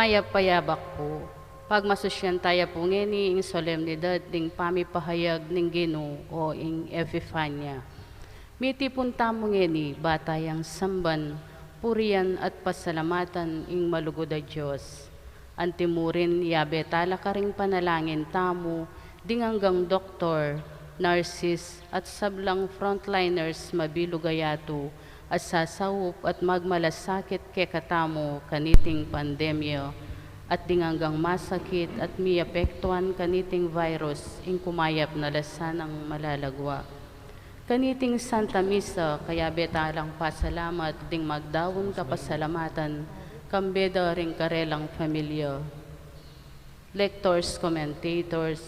Payabak po. Pagmasusyan tayo po ngeni ing Solemnidad Ning Pamipasiyag Ning Ginu o ing Epifania. Miti punta mo ngeni batayang samban, purian at pasalamatan ing malugod a Diyos. Antimurin yabe tala ka ring panalangin tamo, dinganggang doktor, nurses at sablang frontliners mabilugayato at sasawop at magmalasakit ke katamo kaniting pandemya at dinganggang masakit at miapektuan kaniting virus ing kumayap na lasan ang malalagwa. Kaniting Santa Misa kaya betalang pasalamat ding magdawon kapasalamatan kambeda ring karelang pamilya. Lectors, commentators,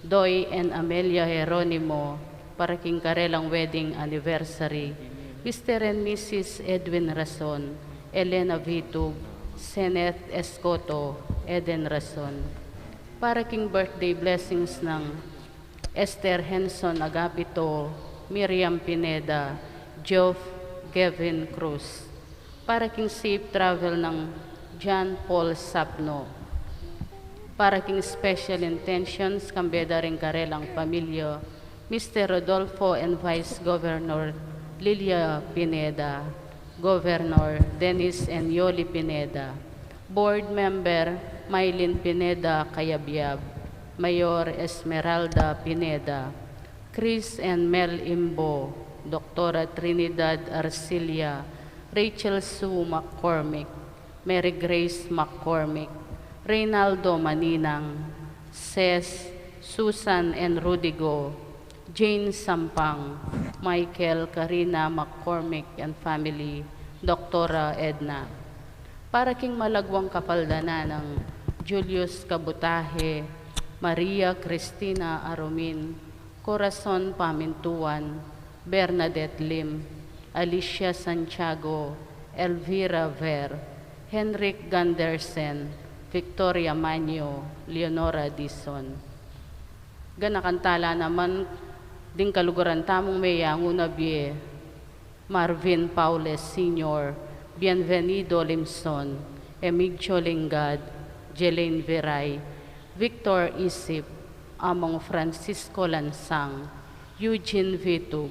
Doy and Amelia Jeronimo para king karelang wedding anniversary. Mr. and Mrs. Edwin Rason, Elena Vitug, Seneth Escoto, Eden Rason. Para king birthday blessings ng Esther Henson Agapito, Miriam Pineda, Geoff Gavin Cruz. Para king safe travel ng John Paul Sapno. Para king special intentions kambeda ring karelang pamilya, Mr. Rodolfo and Vice Governor Lilia Pineda, Governor Dennis and Yoli Pineda, Board Member Maylin Pineda Kayabyab, Mayor Esmeralda Pineda, Chris and Mel Imbo, Dr. Trinidad Arcilia, Rachel Sue McCormick, Mary Grace McCormick, Reynaldo Maninang, Ces, Susan and Rudigo, Jane Sampang, Michael Karina McCormick and family, Dr. Edna. Para king malagwang kapaldana ng Julius Kabutahe, Maria Cristina Aromin, Corazon Pamintuan, Bernadette Lim, Alicia Santiago, Elvira Ver, Henrik Gandersen, Victoria Manyo, Leonora Dison. Ganakantala naman ding kaluguran tamong mayang unabie, Marvin Paules Sr., Bienvenido Limson, Emigdio Lingad, Jelaine Veray, Victor Isip, Among Francisco Lansang, Eugene Vitug,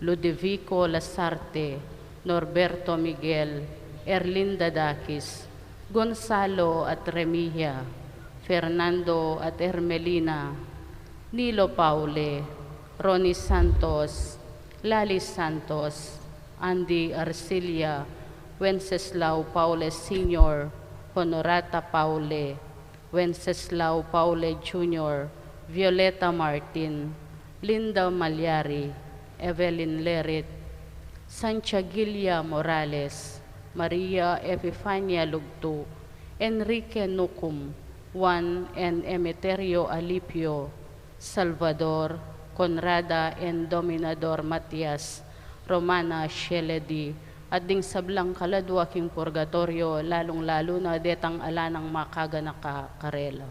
Ludovico Lasarte, Norberto Miguel, Erlinda Dakis, Gonzalo at Remilla, Fernando at Ermelina, Nilo Paule, Ronnie Santos, Lali Santos, Andy Arcilia, Wenceslao Paule Sr., Honorata Paule, Wenceslao Paule Jr., Violeta Martin, Linda Malyari, Evelyn Lerit, Santiagilia Morales, Maria Epifania Lugto, Enrique Nucum, Juan and Emeterio Alipio, Salvador, Conrada and Dominador Matias, Romana Sheledi, at ding sablang kaladwa king purgatorio, lalong-lalo na detang ala ng makaga na karela.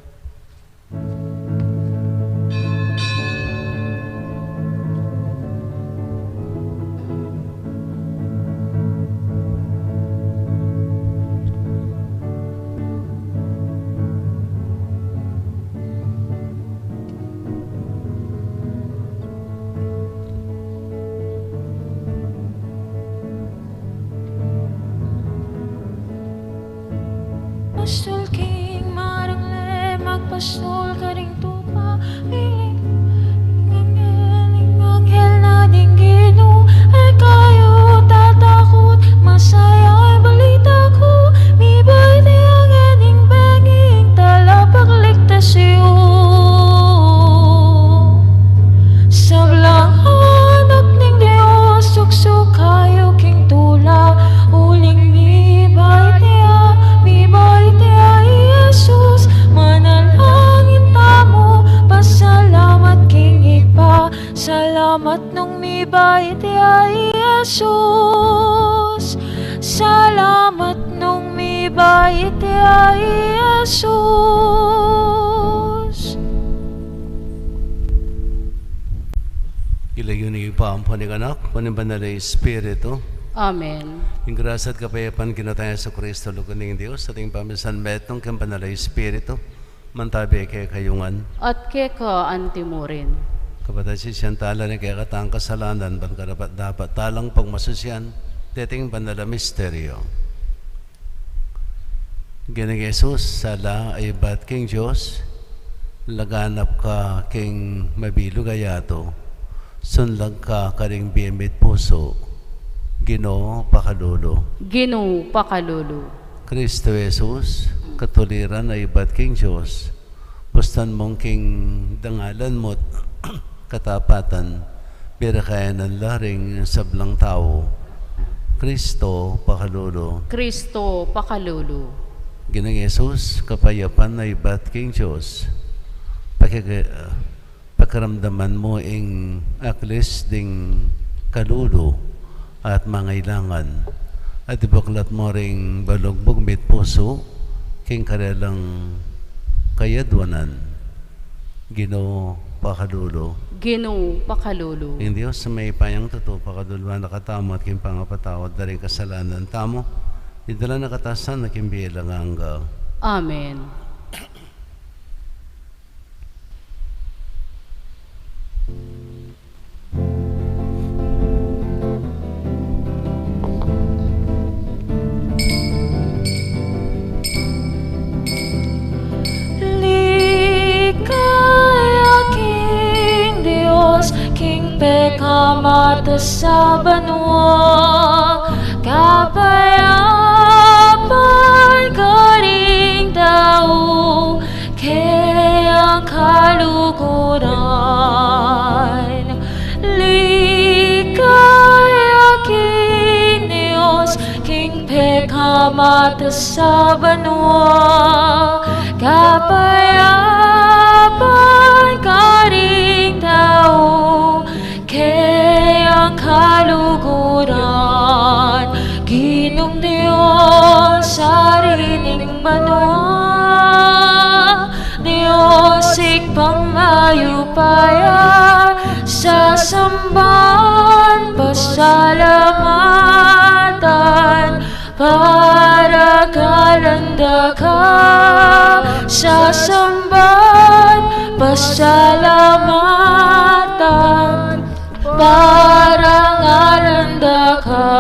Pastol king marangle, magpastol ka ring tupa, piling anghel na Ning Ginu, ay kayo tatakot, masaya ay balita ko, mi ba'y tiyang Ning benging talapagligtas iyo. Sablang hanap ning Diyos, suksok kayo king tula, uling mi ba'y Jesus, manalangin tamo, pasalamat king ipa, salamat nung mibait ay Jesus, salamat nung mibait ay Jesus. Ilayo niyo pa ang paniganak, panimbanal na Espiritu, Amen. Yung grasya at kapayapaan kinataya sa Kristo, Lugo ng Diyos, ating pamisan metong kang Banalay Espiritu, mantabi kay kayungan. At keka antimurin. Kapatid si Siyantala na kaya katang kasalanan, ban ka dapat talang pagmasusyan, dating banala misteryo. Gining Jesus, sala ay bat king Diyos, laganap ka king mabilog ayato, sunlag ka karing biyemit puso, Ginoo pakalulu. Ginu pakalulu. Kristo Jesus, katuliran ay bat king Diyos, pustan mong king dangalan mo't katapatan, birakayan ng laring sablang tao. Kristo pakalulu. Kristo pakalulu. Ginang Jesus, kapayapan ay bat king Diyos, pakiramdaman mo ing aklis ding kalulu at mangailangan, at ibuklat mo ring balugbog mit puso king karelang kayadwanan. Ginoo pakalulu. Ginu pakalulu. Ing Diyos sa may payang totoo pakadulwa nakatamo at king pangapatawad na rin kasalanan tamo, idala nakatasan na king bilang hanggang. Amen. Ligaya King Dios, King pekamata sa banwa, kapayapan ka ring tao, kaya kaluguran. Ligaya King Dios, King pekamata sa banwa, kapayapan ka ring tao, kaya kaluguran. Ginong Diyos, sarining banwa, Diyos ikpangayupaya, sa samban pasalamatan, para kalanda ka, sa samban pasalamatan, para kalanda ka.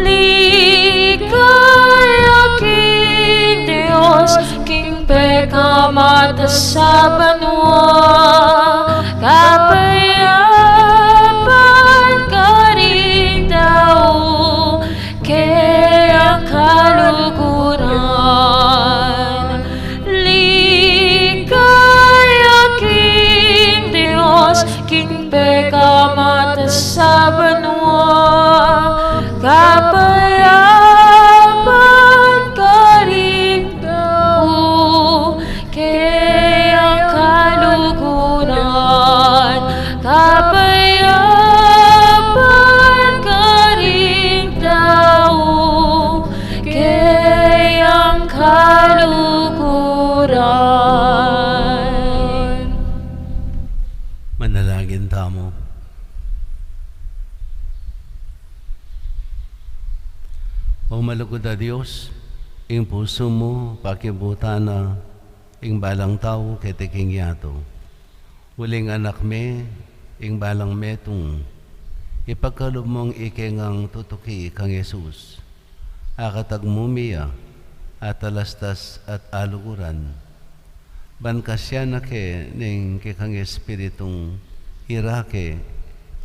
Ligaya King Dios, King pekamata sa banwa, kapayapan ka ring tao, kaya kaluguran. Ligaya King Dios, King pekamata sa banwa, kapayapan ka ring tao, kaya kaluguran. Kapayapan ka ring tao, kaya kaluguran. Manalangin tamo. O malugod na Diyos, ing puso mo pakibutana ing balang tao ketiking yato. Uling anak me, ing balang metong ipagkalob mong ikengang tutuki kang Jesus. Akatag mumiya at alastas at aluguran. Bankasya na ke ning kikang espiritong irake,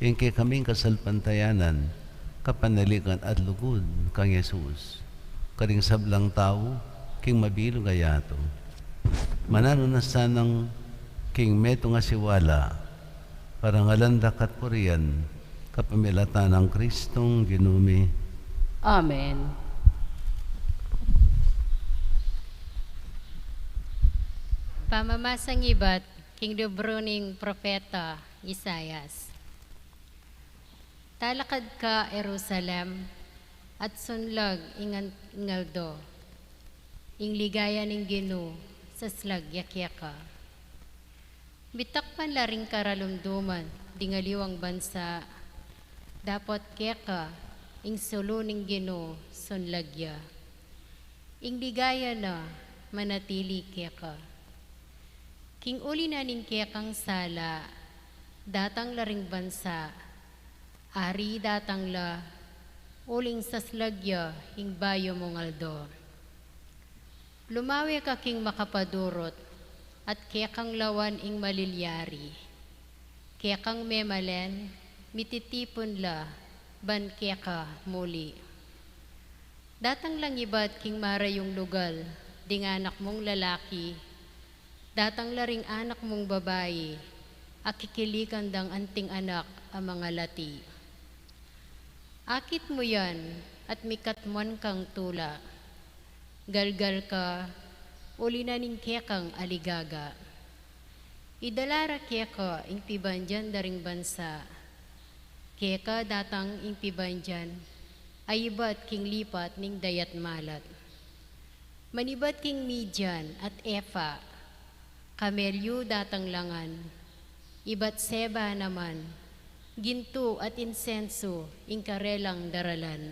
ing kikaming kasalpantayanan, kapanaligan at lugod kang Jesus. Karing sablang tao, king mabilog ayato. Manano na sanang king meto nga siwala, parang alandakat po riyan, kapamilatan ng Kristong ginumi. Amen. Pamamasang ibat, King Dobruning Propeta Isayas. Talakad ka, Jerusalem, at sunlag ingaldo, ing ligaya ning Ginu, sa slag yakyaka. Bitak pan laring karalumduman, dingaliwang bansa, Dapat keka, ing solo ning Ginu, sunlagya. Ing ligaya na, manatili keka. King uli na ning kekang sala, datang laring bansa, ari datang la, uling saslagya, ing bayo mong aldo. Lumawi ka king makapadurot, at kekang lawan ing malilyari. Kekang memalen, mititipon la, ban keka muli. Datang lang iba't king marayong lugal, ding anak mong lalaki, datang laring anak mong babae, akikilikan dang anting anak ang mga lati. Akit mo yan, at mikatmon kang tula, galgal ka, uli na ning kekang aligaga. Idalara keka ing pibanjan daring bansa, keka datang ing pibanjan, ay iba't king lipat ning dayat malat. Manibat king midyan at efa, kamelyo datang langan, iba't seba naman, ginto at insenso ing karelang daralan.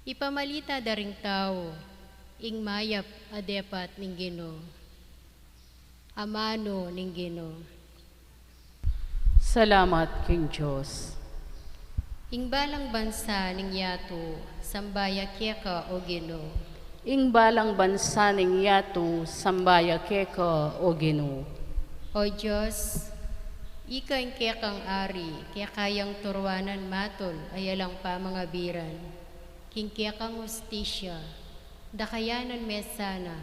Ipamalita daring tao, ing mayap adepat ning Ginu, amano ning Ginu. Salamat, King Diyos. Ing balang bansa ning yato, sambaya keka o Ginu. Ing balang bansa ning yato, sambaya keka o Ginu. O Diyos, ika ing kekang ari, kaya kayang turwanan matol, ayalang pa mga biran. King kekang hustisya, dakayanan mesana,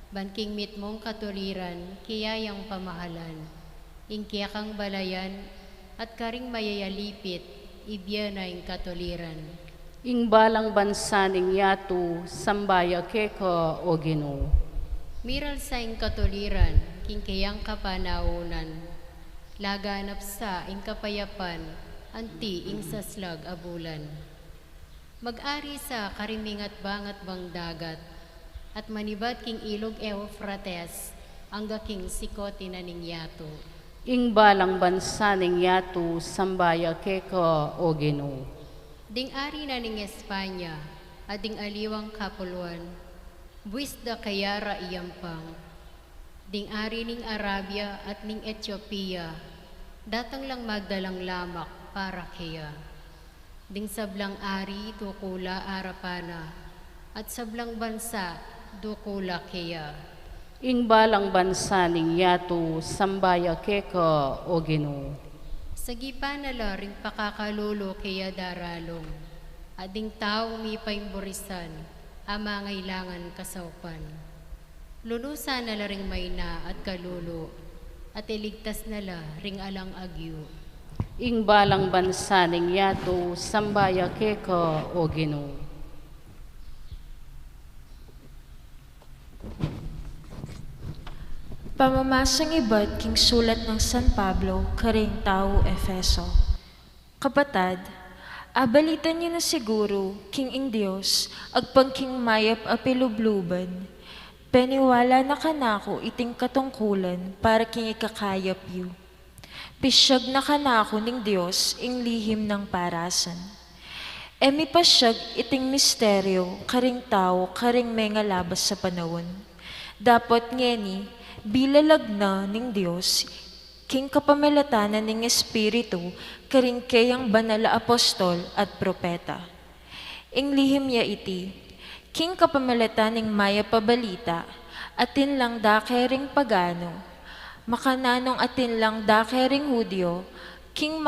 banking mit mong katuliran, kiyayang pamahalan. Ing kekang balayan, at karing mayayalipit, ibya na ing katuliran. Ing balang bansa ning yato, sambaya keka o Ginu. Miral sa ing katuliran, king kayang kapanaunan, laganap sa ing kapayapan, anti ing saslag abulan. Mag-ari sa karimingat bangat bang dagat, at manibat king ilog Eufrates, angga king sikoti na ning yato. Ing balang bansa ning yato, sambaya keka o Ginu. Ding ari na ning Espanya, ading aliwang kapuluan, buwis da kayara iyampang. Ding ari ning Arabia at ning Ethiopia, datang lang magdalang lamak para kaya. Ding sablang ari tukula arapana, at sablang bansa dukula kaya. Ing balang bansa ning yato, sambaya keka o Ginu. Sagipa na la ring pakakalulo kaya daralong, ading tao mi paimburisan, ama ngailangan kasaupan. Lulusa na la ring mayna at kalulo, at iligtas na la ring alang agyo. Ing balang bansa ning yato, sambaya keka o Ginu. Pamamasang iba't king sulat ng San Pablo, karing tao Efeso. Kapatad, abalitan niyo na siguro, king ing Diyos, agpangking mayap apilubluban, peniwala na kanako iting katungkulan para king ikakayap yu. Pisyag na kanako ning Diyos ing lihim ng parasan. Emi pasyag iting misteryo, karing tao, karing may ngalabas sa panahon. Dapat ngeni, bilalag na ning Diyos, king kapamilatanan ning Espiritu, karing kayang banala apostol at propeta. Ing lihim ya iti, king kapamilatan ning maya pabalita, atin lang dakering pagano, makananong atin lang dakering Hudyo, king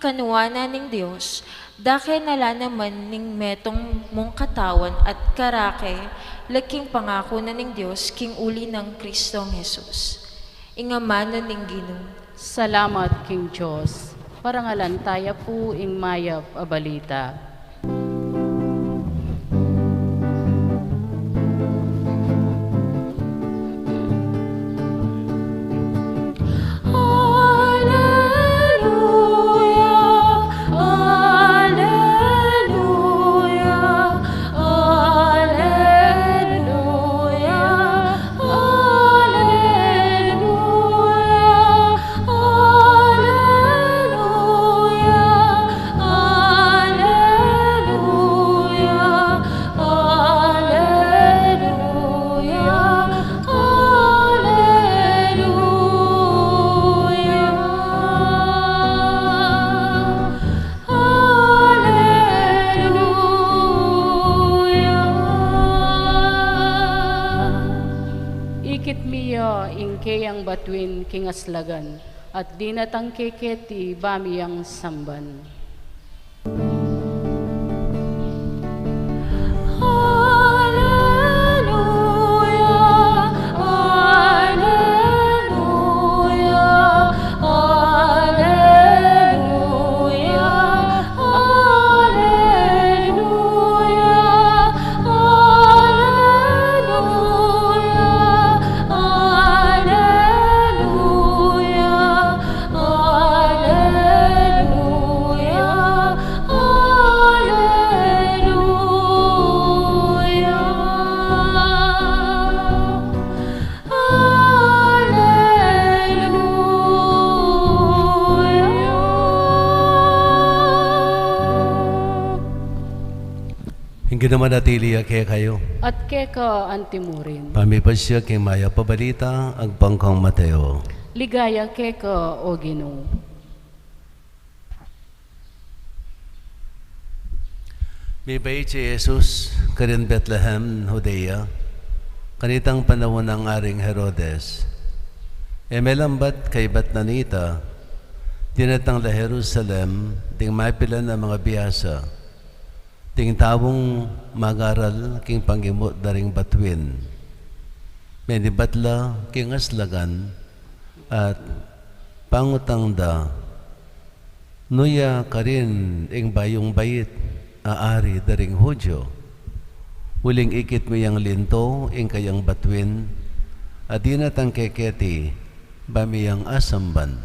kanuwana ning Diyos, dake nala naman ning metong mong katawan at karake, laking pangako na ning Diyos, king uli ng Kristong Jesus. Ingamano ning Ginu. Salamat, King Diyos. Parangalan tayo po ing mayap abalita. Alleluia, ning kayang batwin kingaslagan, at di natang keketi bamiyang samban. Hindi naman natili kaya kayo. At keka antimurin. Pamipasiyag king maya pabalita, agpangkang Mateo. Ligaya keka o Ginu. May bait si Jesus, karin Bethlehem, Judea, kanitang panahon ng aring Herodes. E melambat kay Batnanita, dinatang la Jerusalem, ting maipilan ng mga biyasa, ting tawong magaral king panggimot daring batwin. Menibatla king aslagan at pangutangda nuya karin ing bayong bayit aari daring Hudyo. Uling ikit mo yang linto ing kayang batwin at dinatang keketi bamiyang asamban.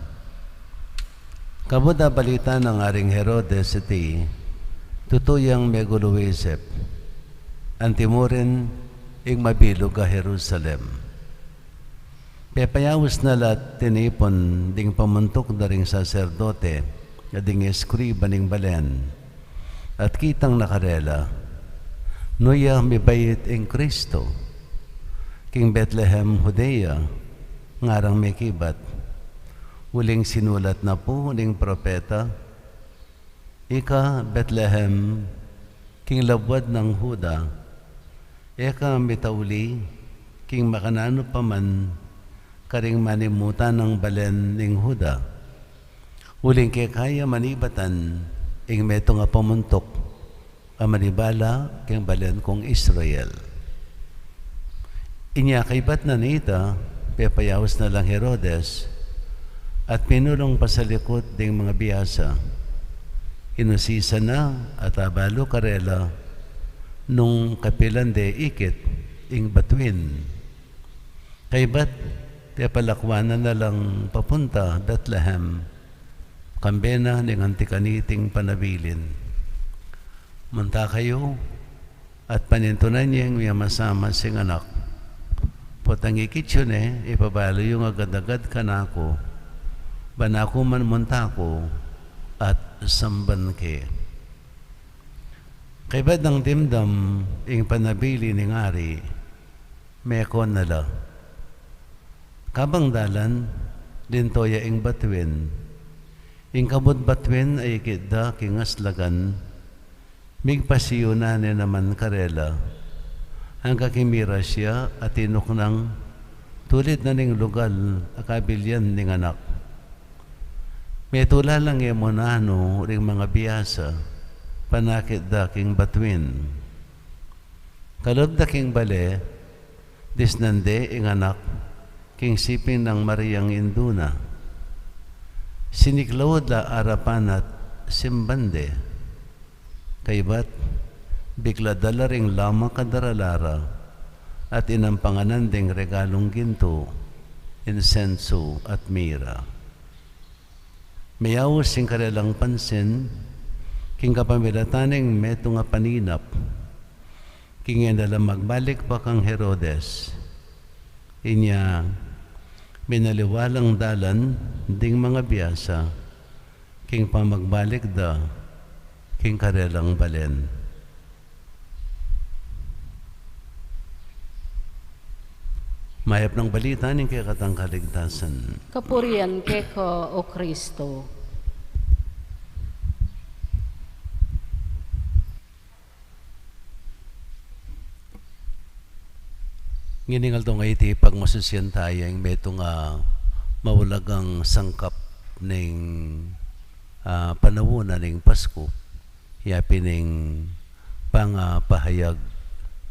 Kabuda balita ng aring Herodes iti tutuyang meguluwisip, antimurin ing mabilog ka Jerusalem. Pepayawis na lat tinipon ding pamuntok na ring saserdote na ding eskriba ning balen at kitang nakarela nuya mibayit ing Kristo king Bethlehem, Judea, ngarang may kibat. Uling sinulat na po ning propeta, ika Bethlehem, king labwad ng Huda, eka mitawli, king makanano paman, karing manimutan ng balen ning Huda. Uling kaya manibatan, ing meto nga pamuntok, manibala, king balen kong Israel. Inya kaibat na nita, pepayawas na lang Herodes, at pinulong pasalikot ding mga biyasa, inusisa na at abalo karela nung kapilande ikit ing batwin. Kay ba't palakwanan na lang papunta Bethlehem, kambena ning antikaniting panabilin. Munta kayo at panintunan niyang may masama sing anak. Potang ikit yun ipabalo yung agad-agad kanako, banako man munta ko, at samban ke. Kay bad ng dimdam, ing panabili ni ngari, mekon nala. Kabang dalan, dintoya ing batwin. Ing kabut batwin ay ikida kingaslagan, migpasiyunan naman karela, hanggang kimira siya at inok ng tulit na ning lugal, akabilyan ning anak. May tula lang yung monano ring mga biyasa, panakit daking batwin. Kalob daking bale, disnande ing anak, king sipin ng Mariang Induna. Siniklawad la arapan at simbande. Kaybat, bigla dala ring lama kadaralara at inampanganan ding regalong ginto, insenso at mira. Mayawos sing kanilang pansin, king kapamilataning meto nga paninap, king endala magbalik pa kang Herodes. Inya, minaliwalang dalan, ding mga biyasa, king pamagbalik da, king karelang balen. Mayap ng balita ning kay katang kaligtasan. Kapurian keka o Kristo. Nginingal to nga iti pag masusyan tayo yung meto nga mawalagang sangkap ng panawuna ng Pasko, yapi ng pangapahayag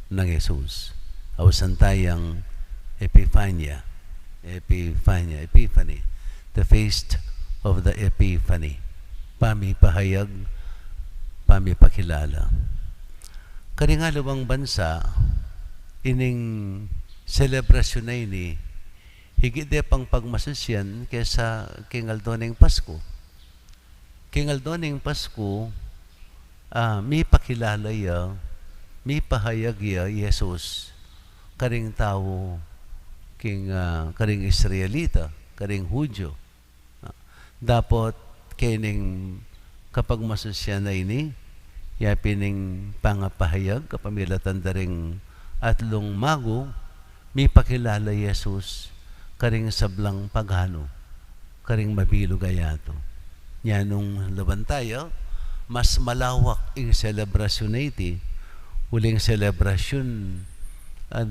ng Jesus. Awasan tayang Epiphany, the feast of the Epiphany, pamipahayag, pamipakilala. Karingalawang bansa, ining selebrasyon na ini, higit pang pagmasusyan kesa kingaldo ng Pasko. Kingaldo ng Pasko, may pakilala ya, may pahayag ya, Jesus, karing tao, karing Israelita, karing Hudyo. Dapat kining kapag masusyan na ini, yapining pangapahayag, kapamilatan daring atlong mago, may pakilala Jesus, karing sablang pagano, karing mabilog ayato. Yan nung laban tayo, mas malawak yung selebrasyon na iti, uling selebrasyon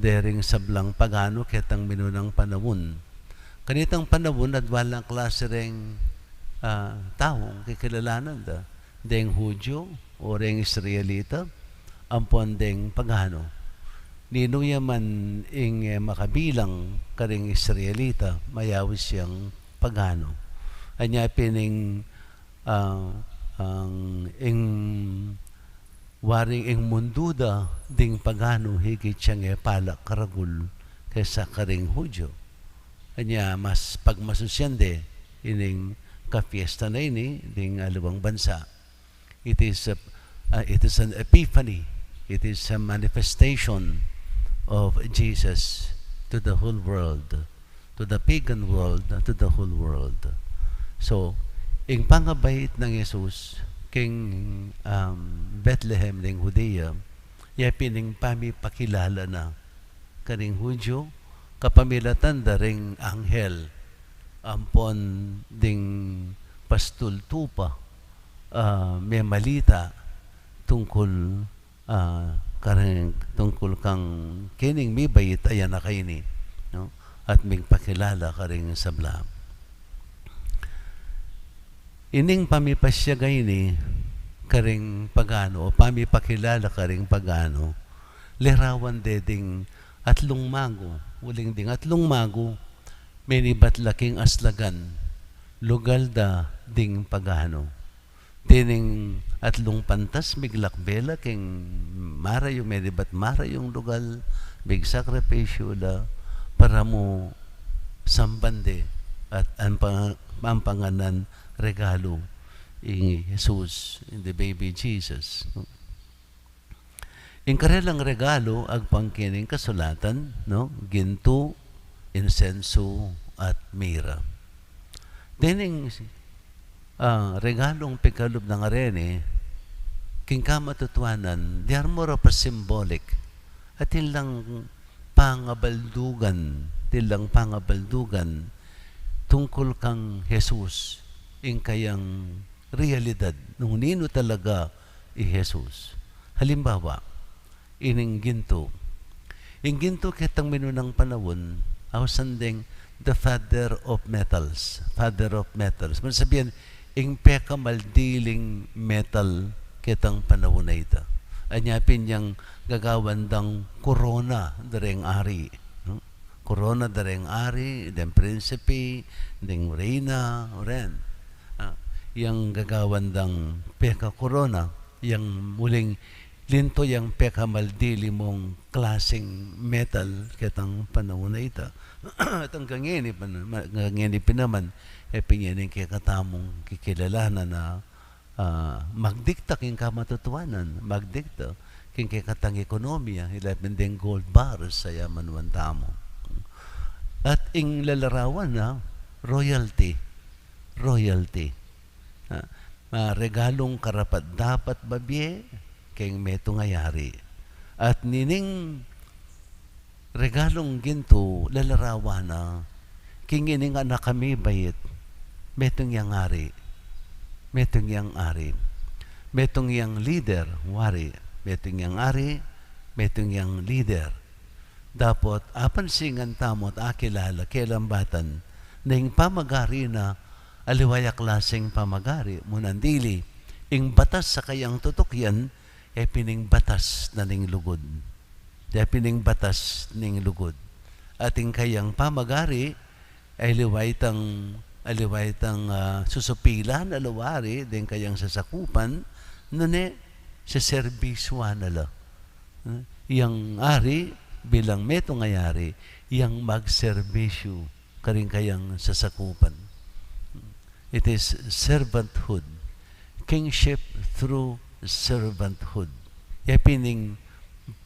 dering sablang pagano ketang minunang panahon. Kanitang panahon at walang klase ring taong kikilalanan da. Deng Hudyo o ring Israelita, ampon deng pagano. Nino yaman ing makabilang karing Israelita, mayawis siyang pagano. Anya pining ing waring ing munduda ding pagano higit siyang palak karagul kaysa karing Hudyo. Anya mas pagmasusyande ining kapiesta na ini ding alawang bansa. It is an epiphany. It is a manifestation of Jesus to the whole world, to the pagan world, to the whole world. So, ing pangabait ng Jesus king Bethlehem ng Judea, yapining pamipakilala na kaning Hudyo, kapamilatan da ring anghel, ampon ding pastul tupa, may malita tungkol tungkol kang kining may bayit ayan na kaini, no? At may pakilala ka rin sabla. Ining pamipasiyag ini karing pagano o pamipakilala karing pagano, lerawan deding atlong mago, uling ding atlong mago, may nibatlaking aslagan, lugal da ding pagano. Tining atlong pantas miglakbela king marayo medibat marayong lugal big sakripisyo da para mo sambande at ang panganan regalo in Jesus, in the baby Jesus. In karelang regalo ag pangkining kasulatan, no, ginto, insenso at mira. Tining regalong pagkalob ng arene, king kamatutuanan, they are more of a symbolic. At tilang pangabaldugan tungkol kang Jesus, ing kayang realidad, nung nino talaga Jesus. Halimbawa, ining ginto. Ing ginto kitang minunang panahon, awsanding the father of metals. Sabihin, ing peka maldiling metal kitang panahon na ito. Anyapin niyang gagawandang corona dareng ari. Corona dareng ari, den prinsipe, den reina, ren. Yang gagawandang peka corona, yang muling linto yang peka maldili mong klaseng metal kitang panahon na ito. At ang gangeni pinaman, pinyaning kaya katamong kikilalanan na magdikta king kamatutuanan, magdikta king kaya katang ekonomiya, ilapin din gold bars sa yaman wantamo. At ing lalarawan na royalty. Regalong karapat dapat babye king meto ngayari. At nining regalong ginto lalarawan na king ining anak kami bayit metong yang ari, metong yang leader wari, metong yang ari, metong yang leader. Dapot, apan singan tamot akilala, kelambatan, ning pamagari na aliwaya klaseng pamagari, munandili, ing batas sa kayang tutukyan, ay pining batas na ning lugod. Ay pining batas ning lugod. At ing kayang pamagari, ay aliwaytang susupilan alawari, din kayang sasakupan, nune, sa serbiswa nala. Yang ari, bilang meto ngayari, yang magserbisyo, karing kayang sasakupan. It is servanthood. Kingship through servanthood. Yapining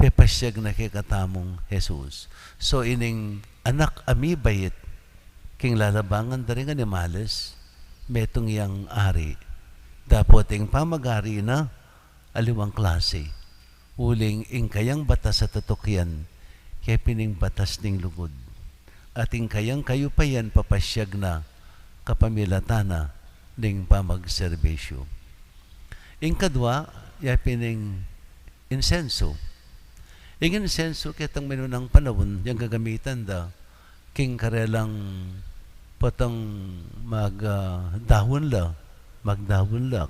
pepasiyag na kikatamong Jesus. So ining anak amibayit, king lalabangan da rin animales, metong yang ari. Dapoting pamagari na, aliwang klase. Uling ing kayang batas sa tutukyan, kaya pining batas ning lugod. At ing kayang kayo pa yan papasyag na kapamilatana ning pamagserbisyo. Ing kadwa, kaya pining insenso. Ing insenso, kitang minunang panahon, yung gagamitan da, king karelang patang magdahon la,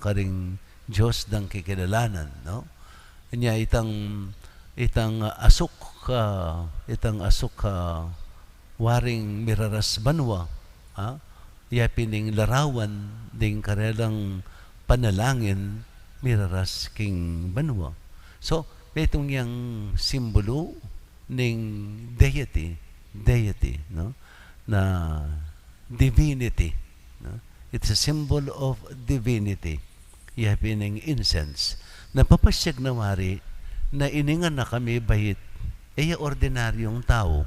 karing Diyos dang kikilalanan, no? Nya itang asuk waring miraras banwa, yapining larawan ding karelang panalangin miraras king banwa. So betong yang simbolo ning deity, no, na divinity, no? It's a symbol of divinity. Yapining incense. Napapasyag na wari na iningan na kami bahit ay ordinaryong tao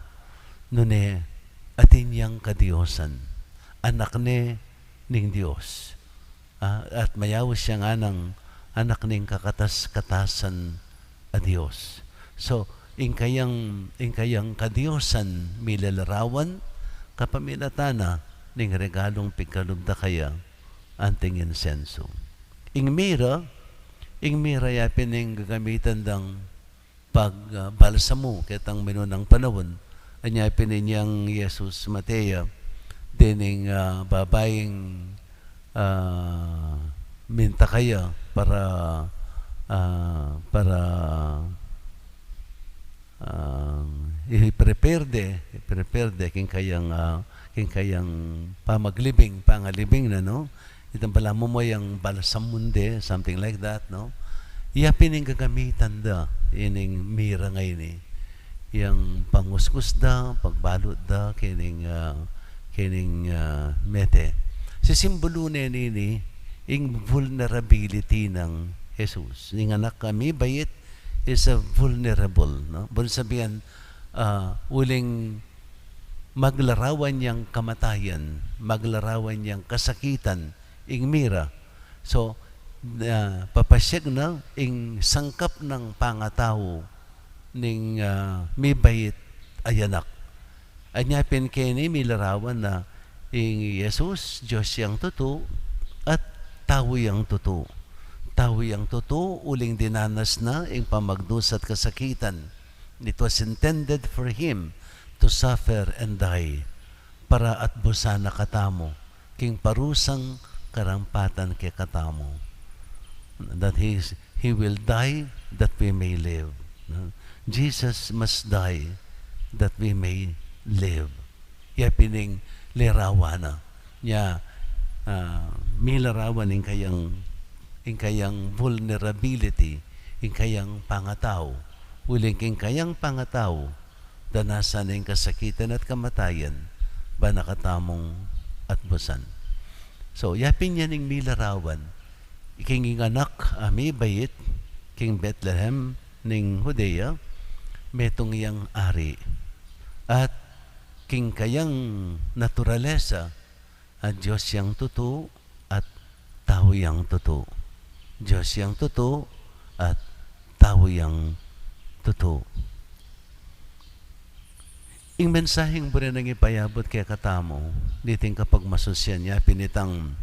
nune atin yang kadiyosan, anak ne ning Diyos, at mayawis siya nga ng anak ning katasan a Diyos. So ing kayang kadiyosan milalarawan kapamilatana ning regalong pigkalubda kaya anting insenso. Ing mira yapin ning gagamitan ng pagbalsamo kitang minunang panahon. Anya pininyang Jesus Matea dining babaying minta kaya para i-prepare king kayang pangalibing na, no? Itong pala mo yung balsam munde, something like that, no? Iyapining gagamitan da, ining mira ngayon eh. Yang panguskus da, pagbalot da, kining mete. Si simbolo na nini, ing vulnerability ng Jesus. Ning anak kami, bayit is a vulnerable, no? Buwan sabihan, uling maglarawan niyang kamatayan, maglarawan niyang kasakitan, ing mira. So, papasyag na ing sangkap ng pangatao ning may bayit ayanak. Anyapin kini milarawan na ing Jesus, Diyos yang totoo at tao yang totoo. Tao yang totoo, uling dinanas na ing pamagdus at kasakitan. It was intended for Him to suffer and die para at busana katamo, king parusang karampatan ke katamo. That He will die that we may live. Jesus must die that we may live. Ya pining lerawana niya milarawan ing kayang vulnerability, ing kayang pangatao. Uling ing kayang pangatao danasan ing kasakitan at kamatayan ba nakatamong at busan. So, yapin yan ing milarawan. King anak ami bayit, king Bethlehem ning Judea, metong yang ari. At king kayang naturalesa, at Diyos yang totoo at tao yang totoo. Diyos yang totoo at tao yang totoo. Ing mensaheng po rin ang ipayabot kaya katamo, diting kapag masusyan niya, pinitang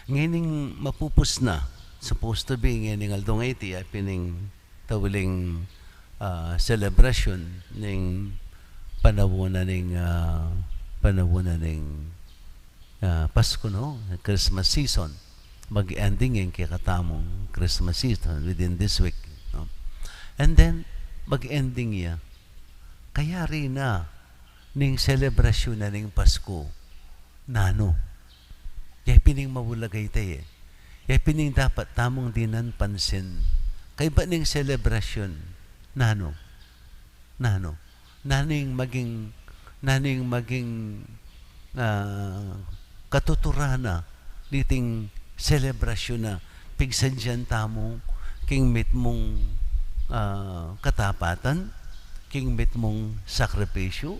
ngining mapupus na, supposed to be ngining aldong 80, pining tawiling celebration ning panabunan ning Pasko, no? Christmas season. Mag-ending yung kikatamong Christmas season within this week. No? And then, mag-ending niya. Kaya rin na ning celebration na ning Pasko, nano? Kaya pining mawulagay tayo eh. Kaya pining dapat tamong dinan pansin. Kaya ba ning celebration, nano? Naning maging katuturana diting selebrasyon na pigsan dyan tamo king mit mong katapatan, king mit mong sakripisyo,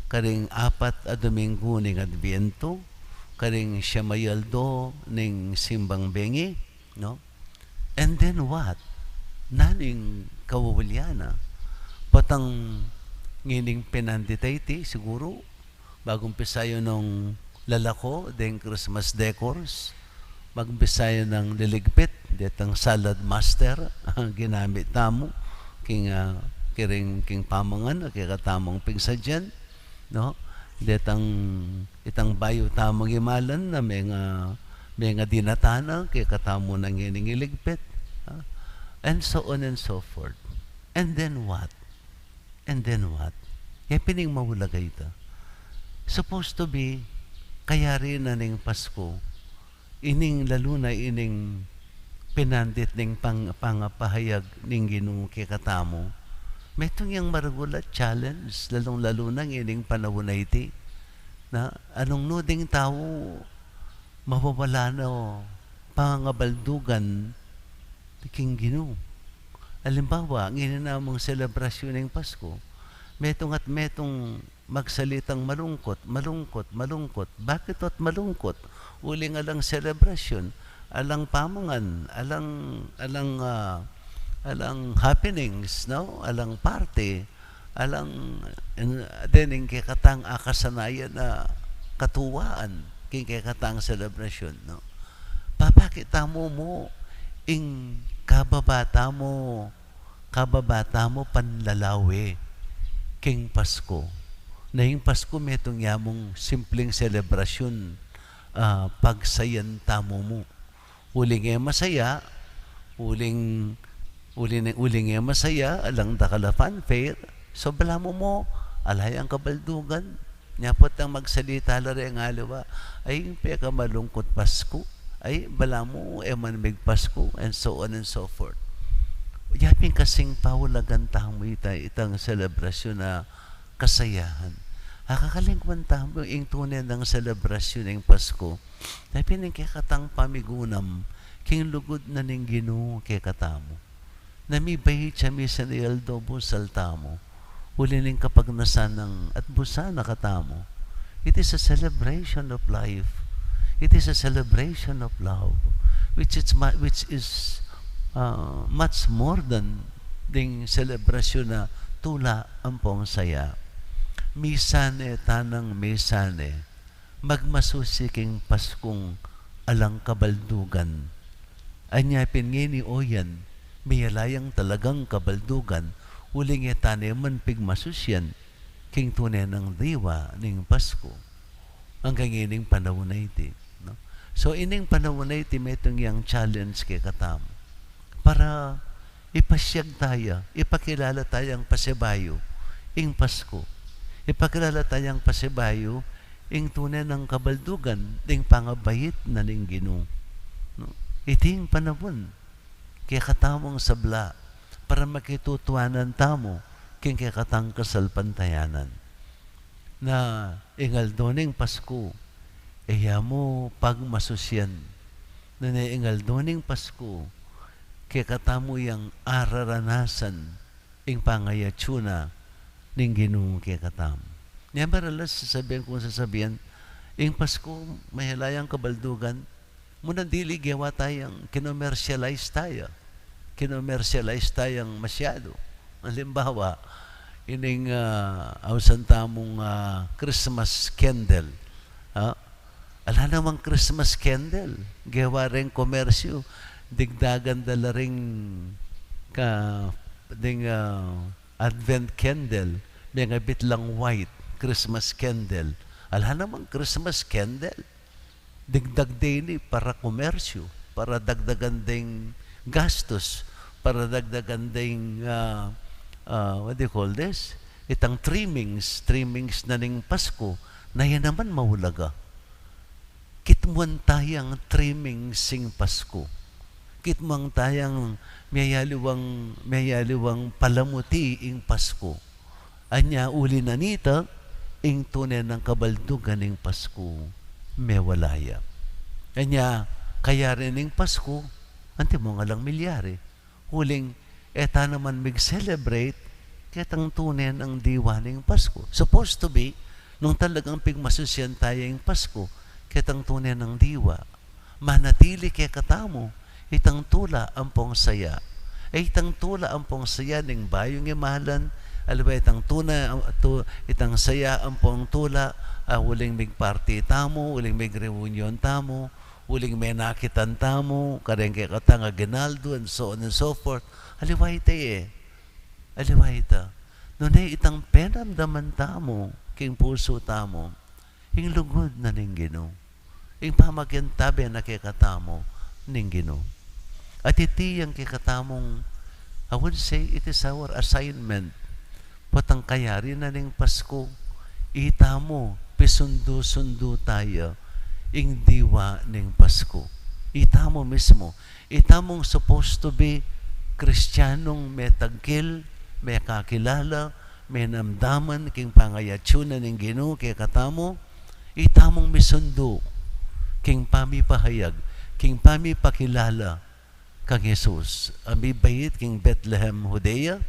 karing 4 a Domingo ning Adviento, karing siyamayaldo ning simbang bengi, no? And then what? Naning kawawalyana patang ngining pinanditayti siguro bagong pisayo nung lalako ding Christmas decors, bagong pisayo ng liligpit detang salad master ang ginamit tamo king pamangan kikatamong pigsadyan, no? Detang itang bayo tamong imalan na may nga dinatana kikatamo ng ngining iligpit, and so on and so forth. And then what? Kaya pining mawulagay ito. Supposed to be, kaya rin na ning Pasko, ining lalo na ining pinandit ning pangapahayag ning Ginu kikatamo, may itong yung maragulat challenge, lalong-lalo na ining panahon na iti, na anong nuding tao, mawawala na pangabaldugan king Ginu. Halimbawa, ang ininamang selebrasyon ng Pasko, metong magsalitang malungkot. Bakit at malungkot? Uli nga lang selebrasyon, alang pamangan, alang happenings, no? Alang party, alang dening kikatang akasanayan na katuwaan, kikatang selebrasyon, no? Papakita mo ing kababata mo panlalawi king Pasko. Na yung Pasko metong yamong simpleng selebrasyon, pagsayan tamo mo. Uling masaya, uling masaya, alang dakala fanfare, so bala mo, alay ang kabaldugan. Nyapot ang magsalita lari ang alawa, ay peka malungkot Pasko. Ay, bala mo, manmig Pasko, and so on and so forth. Yaping kasing pawulagan tamo itang selebrasyon na kasayahan. Akakalingkwan tamo yung tunay ng selebrasyon ng Pasko. Yaping kikatang pamigunam, king lugod na ning Ginu kikatamo. Namibay siya misa ni Aldo busal tamo. Uli ning kapagnasan ng at busa nakatamo. It is a celebration of life. It is a celebration of love, which is much more than ding celebration na tula ang pong saya. Misane tanang misane, magmasusiking Paskong alang kabaldugan. Anya pingini oyan, miyalayang talagang kabaldugan, uling etane man pigmasusyan, king tunay ng diwa ning Pasko. Ang gangining panahon na iti. No? So, ining panahon na iti, may itong yung challenge kay katam. Para ipasyag tayo, ipakilala tayong pasibayo, ing Pasko. Ipakilala tayong pasibayo, ing tunay ng kabaldugan, ing pangabayit na ning Ginu. No? Iting panahon, kay katamong sabla, para makitutuanan tamo, king kay katang kasalpantayanan. Na ingal doning Pasko, iya mo pagmasusyan. Na ingal doning Pasko, kaya katamo yung araranasan ing pangayatsuna ning Ginu kaya katamo. Niya maralas sasabihan, ing Pasko, mahilayang kabaldugan, muna dili gawa tayong kinomercialize tayong masyado. Halimbawa, ining awsan tamong Christmas candle. Ala namang Christmas candle. Gawa rin komersyo. Digdagan dala ring Advent candle, may nga bitlang white, Christmas candle. Alha naman Christmas candle. Digdag din para komersyo, para dagdagan ding gastos, para dagdagan ding, what do you call this? Itang trimmings na ning Pasko, na yan naman mahulaga. Kitmuan tayang trimming sing Pasko. Kitmuan tayang mayaliwang palamuti ing Pasko. Anya uli na nita, ing tunay ng kabaldugan ing Pasko, mewalaya. Anya, kaya rin ing Pasko, anti mo nga lang milyari. Huling, eta naman mag-celebrate, kitang tunay ng diwa ning Pasko. Supposed to be, nung talagang pigmasusyan tayo ing Pasko, kitang tunay ng diwa, manatili kaya katamo, itang tula ang pong saya. Itang tula ang pong saya ning bayong imahalan, alba itang itang saya ang pong tula, uling mig party tamo, uling mig reunion tamo, uling may nakitan tamo, kareng kaya katang aginaldo, and so on and so forth. Aliway tayo aliway ta. Nunay itang penamdaman tamo, king puso tamo, ing lugod na ning Ginu. Ing pamagintabi na kikatamo ning Ginu. At iti yung kikatamong, I would say, it is our assignment. Patang kayari na ning Pasko, itamo, pisundo-sundo tayo, ing diwa ning Pasko. Itamo mismo. Itamong supposed to be Kristiyanong may tagkil, may kakilala, may namdaman, king pangayatsyon ning Ginu, kaya katamo, itamong misundo, king pamipahayag, king pamipakilala, kang Jesus. Ami bayit king Bethlehem, Judea,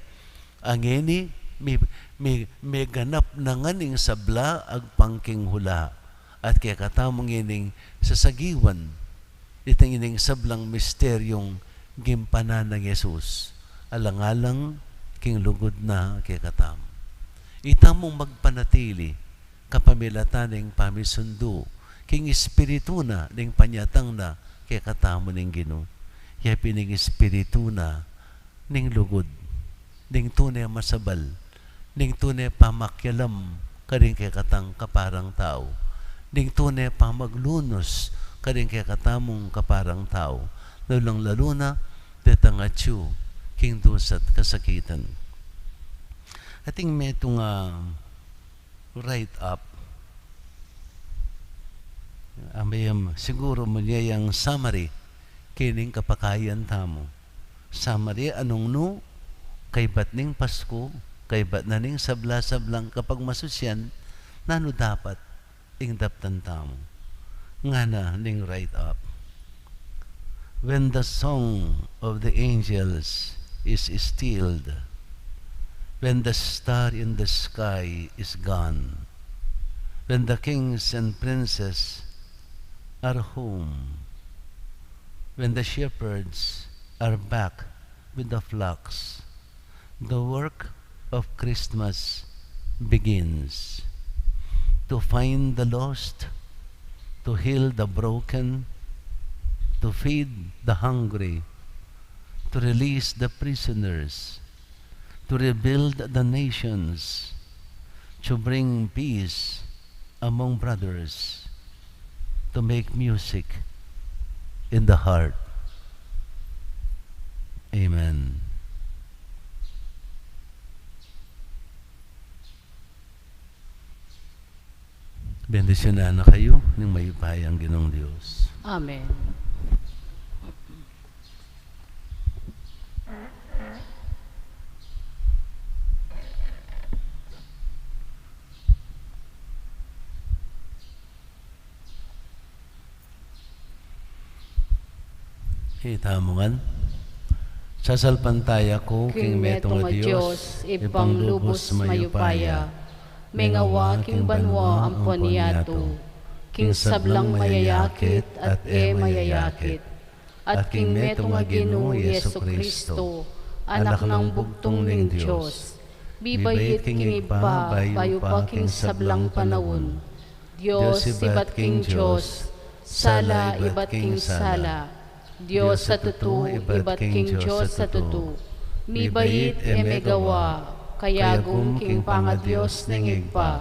ang ini, may ganap na nganing sabla, agpangking hula, at kaya katamong ining sasagiwan, itang ining sablang misteryong gimpanan ng Jesus, alang-alang king lugod na kaya katam. Itamong magpanatili, kapamilatan ng pamisundo, king espiritu na, ng panyatang na, kaya katamo ng Ginu. Yapi ng espiritu na, ng lugod, ng tunay masabal, ng tunay pamakyalam, karing kaya katang kaparang tao, ng tunay pamaglunos, karing kaya katamong kaparang tao, lalang lalo na, detangatsu, king dusat kasakitan. Ating may itong write up, siguro mo niya yung summary, kining kapakayan tamo. Summary, anong no, kay bat ning Pasko, kay bat na ning sabla-sablang kapag masusyan, nano dapat ing daptan tamo. Nga na ning write up. When the song of the angels is stilled, when the star in the sky is gone, when the kings and princes are home, when the shepherds are back with the flocks, the work of Christmas begins. To find the lost, to heal the broken, to feed the hungry, to release the prisoners, to rebuild the nations, to bring peace among brothers, to make music in the heart. Amen. Bendisyonan na kayo ng mayupayang Ginong Diyos. Amen. Hitamungan. Sasalpantaya ko king metong a Diyos, ipang lubos mayupaya, mengawa king banwa ang poniato, king sablang mayayakit at mayayakit, at king metong a Ginu Yesu Kristo, anak ng bugtong ning Diyos, bibayit king iba, bayo pa king sablang panawon, Diyos ibat king Diyos, sala ibat king sala, Diyos sa tutu, ibat king Diyos sa tutu, Mi bayit megawa, kayagum king pangadyos ning igpa.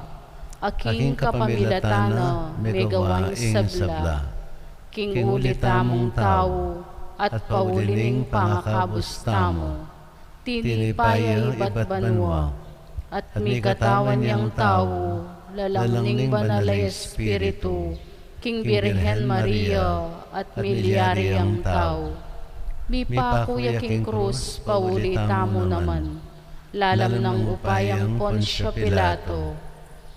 Aking kapamilatana, megawa ing sabla. King ulit tamong tao, at paulining pangakabos tamo. Tinipaya iba't banwa, at mi katawan niyang tao, lalangning banalay Espiritu, King Birhen Maria, at milyari ang tao. Mi pakuya king krus, pauli tamo naman, lalam ng upayang Ponsyo Pilato,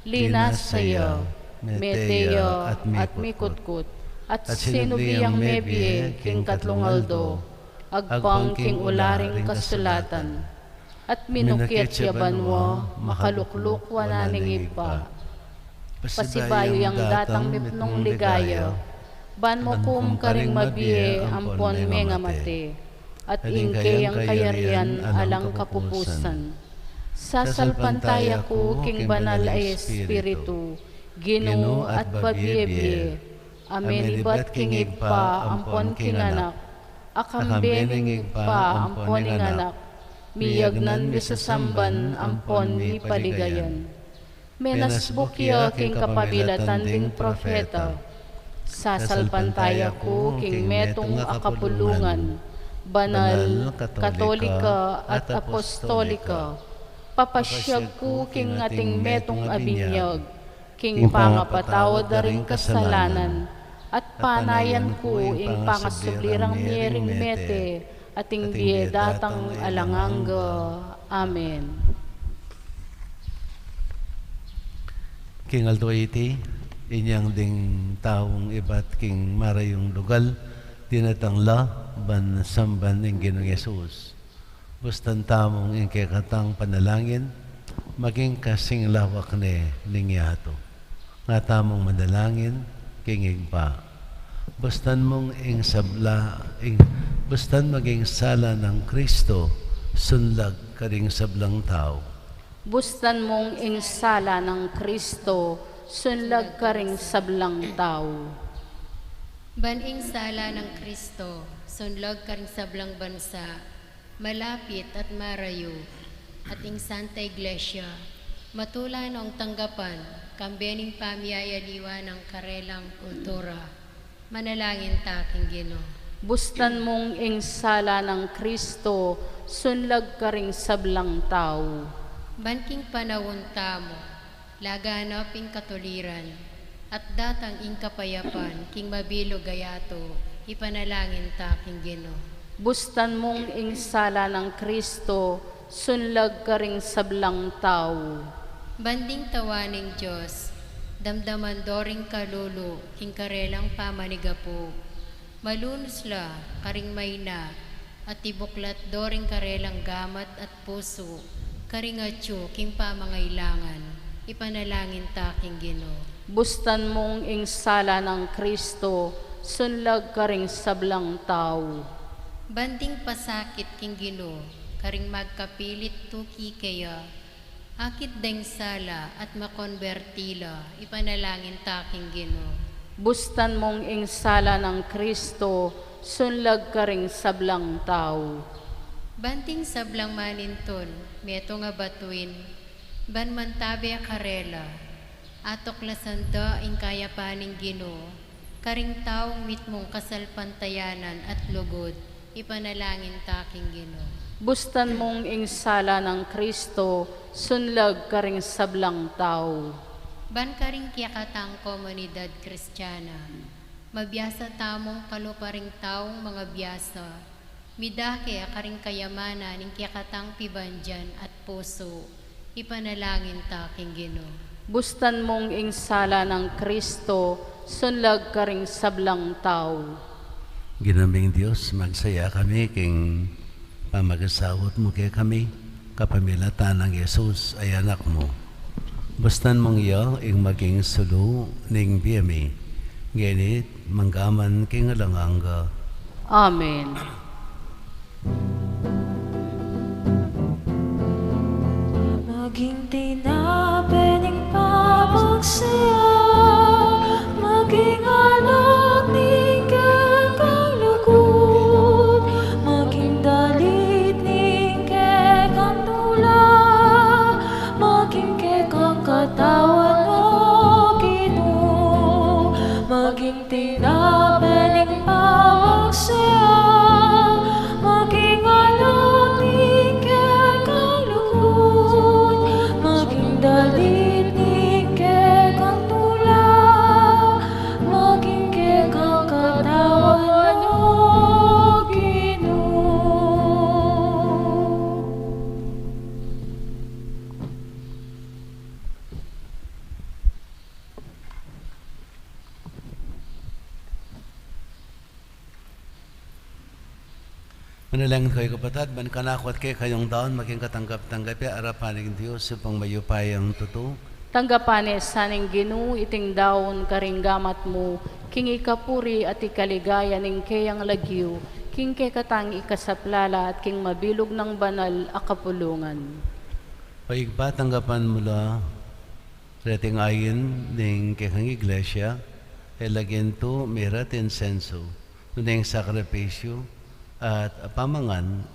linas saya, meteya at mikutkut, at sinubiyang mebye king katlungaldo, agpang king ularing kasulatan, at minukyat yabanwa, makalukluk wananing ipa. Pasibayo yang datang mipnong ligaya, ban mo kum karing mabie ampon me nga mate, at ingke ang kayarian alang kapupusan. Sasalpantaya ko king banal ay Espiritu, Ginu at babiebie, amen ibat king igpa ampon king anak, akambening igpa ampon ing anak, miyagnan mi sasamban ampon mi paligayan. Menasbukya king kapamilatan ding profeta, sasalpantaya ko king metong akapulungan, banal, katolika at apostolika, papasyag ko king ating metong abinyag, king pangapatawad daring kasalanan, at panayan ko ing pangasublirang miering mete, ating biedatang alanganga. Amen. King Aldo 80, inyang ding taong ibat king marayong lugal, tinatangla, ban samban ng Ginoong Yesus. Bustan tamong ingkekatang panalangin, maging kasing lawak ning yato. Nga tamong manalangin, king igpa. Bustan mong ing sabla, bustan maging sala ng Kristo, sunlag karing sablang tao. Bustan mong insala ng Kristo, sunlag ka ring sablang tao. Baning sala ng Kristo, sunlog ka ring sablang bansa, malapit at marayo, at ing Santa Iglesia, matula noong tanggapan, kambening pamiyayaliwa ng karelang kultura, manalangin taking Gino. Bustan mong insala ng Kristo, sunlag ka ring sablang tao. Banking panawon tamo, laganap ing katuliran, at datang ing kapayapan, king mabilo gayato, ipanalangin taking Gino. Bustan mong insala ng Kristo, sunlag ka ring sablang tao. Banding tawaning Diyos, damdaman doring kalulu, king karelang pamanigapo, malunosla, karing mayna, at ibuklat doring karelang gamat at puso, karingatyo king pamangailangan, ipanalangin taking Gino. Bustan mong insala ng Kristo, sunlag ka ring sablang tao. Banding pasakit king Gino, karing magkapilit tuki kaya, akit deng sala at makonbertila, ipanalangin taking Gino. Bustan mong insala ng Kristo, sunlag ka ring sablang tao. Banting sablang maninton, meto nga batuin, ban mantabe karela, atok lasanda ing kaya paning Gino, karing taong mitmong kasalpantayanan at lugod, ipanalangin taking Gino. Bustan mong insala ng Kristo, sunlag ka ring sablang tao. Ban karing kiyakatang komunidad Kristiyana, mabiyasa tamong kaluparing taong mga biyasa, midake akaring kayamana ning kiyakatang pibandyan at puso, ipanalangin taking Gino. Bustan mong insala ng Kristo, sunlag ka ring sablang tao. Ginaming Diyos, magsaya kami king pamagasawot mo kay kami, kapamilatan ng Yesus ay anak mo. Bustan mong iyo ing maging sulu ning biyami, ganit manggaman king alanganga. Amen. Maging tinabi ning papagsaya, maging anak ning kang lugod, maging dalit ning maging tinapay ning pamipasiyag, maging alak ning kekang lugod, maging dalit ning kekang tula, maging kekang katawan o Ginu. Manalangin kayo kapatid, man kanakot kayo kayong daon, maging katanggap-tanggap ya arapan ng Diyos, upang mayupayang totoo. Tanggapane sa ning Ginu, iting daon karinggamat mo, king ikapuri at ikaligaya ning kayang lagyo, king kay katang ikasaplala at king mabilog ng banal akapulungan. Paigba tanggapan mula rating ayin ng kekang iglesia, elagyan to merat insenso, nung sakripisyo, at pamangan